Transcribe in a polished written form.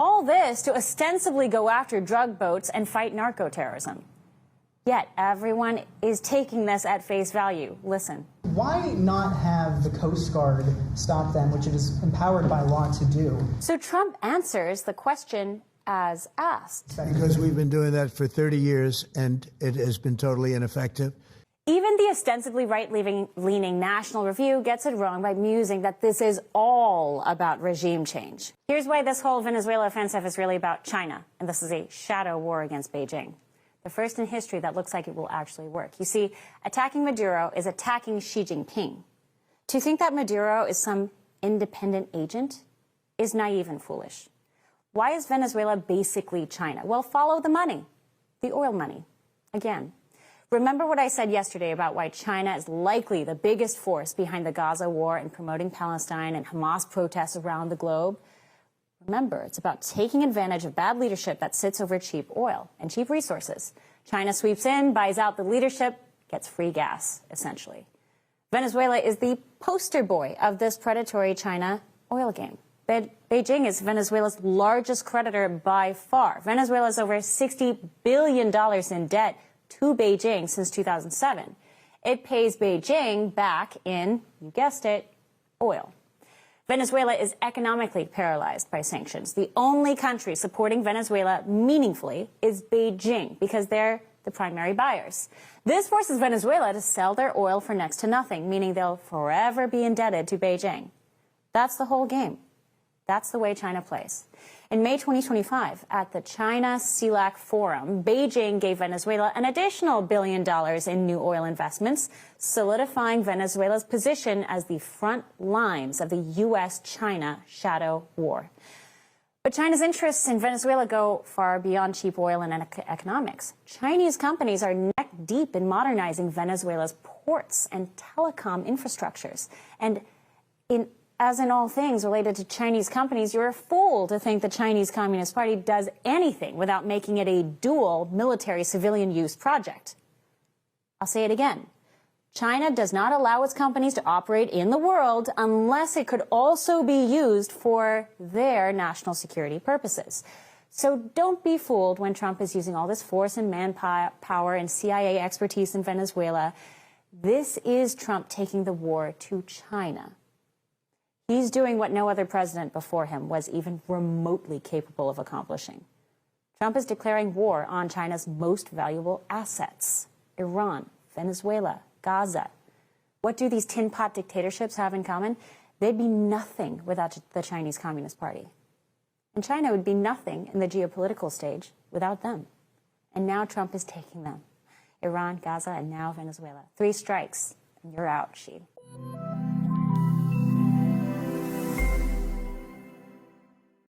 All this to ostensibly go after drug boats and fight narco-terrorism. Yet everyone is taking this at face value. Listen. Why not have the Coast Guard stop them, which it is empowered by law to do? So Trump answers the question as asked. Because we've been doing that for 30 years, and it has been totally ineffective. Even the ostensibly right-leaning National Review gets it wrong by musing that this is all about regime change. Here's why this whole Venezuela offensive is really about China, and this is a shadow war against Beijing. The first in history that looks like it will actually work. You see, attacking Maduro is attacking Xi Jinping. To think that Maduro is some independent agent is naive and foolish. Why is Venezuela basically China? Well, follow the money, the oil money. Again, remember what I said yesterday about why China is likely the biggest force behind the Gaza war and promoting Palestine and Hamas protests around the globe? Remember, it's about taking advantage of bad leadership that sits over cheap oil and cheap resources. China sweeps in, buys out the leadership, gets free gas, essentially. Venezuela is the poster boy of this predatory China oil game. Beijing is Venezuela's largest creditor by far. Venezuela is over $60 billion in debt to Beijing since 2007. It pays Beijing back in, you guessed it, oil. Venezuela is economically paralyzed by sanctions. The only country supporting Venezuela meaningfully is Beijing because they're the primary buyers. This forces Venezuela to sell their oil for next to nothing, meaning they'll forever be indebted to Beijing. That's the whole game. That's the way China plays. In May 2025, at the China-CELAC Forum, Beijing gave Venezuela an additional $1 billion in new oil investments, solidifying Venezuela's position as the front lines of the U.S.-China shadow war. But China's interests in Venezuela go far beyond cheap oil and economics. Chinese companies are neck deep in modernizing Venezuela's ports and telecom infrastructures. And as in all things related to Chinese companies, you're a fool to think the Chinese Communist Party does anything without making it a dual military-civilian use project. I'll say it again. China does not allow its companies to operate in the world unless it could also be used for their national security purposes. So don't be fooled when Trump is using all this force and manpower and CIA expertise in Venezuela. This is Trump taking the war to China. He's doing what no other president before him was even remotely capable of accomplishing. Trump is declaring war on China's most valuable assets: Iran, Venezuela, Gaza. What do these tin pot dictatorships have in common? They'd be nothing without the Chinese Communist Party. And China would be nothing in the geopolitical stage without them. And now Trump is taking them. Iran, Gaza, and now Venezuela. 3 strikes, and you're out, Xi.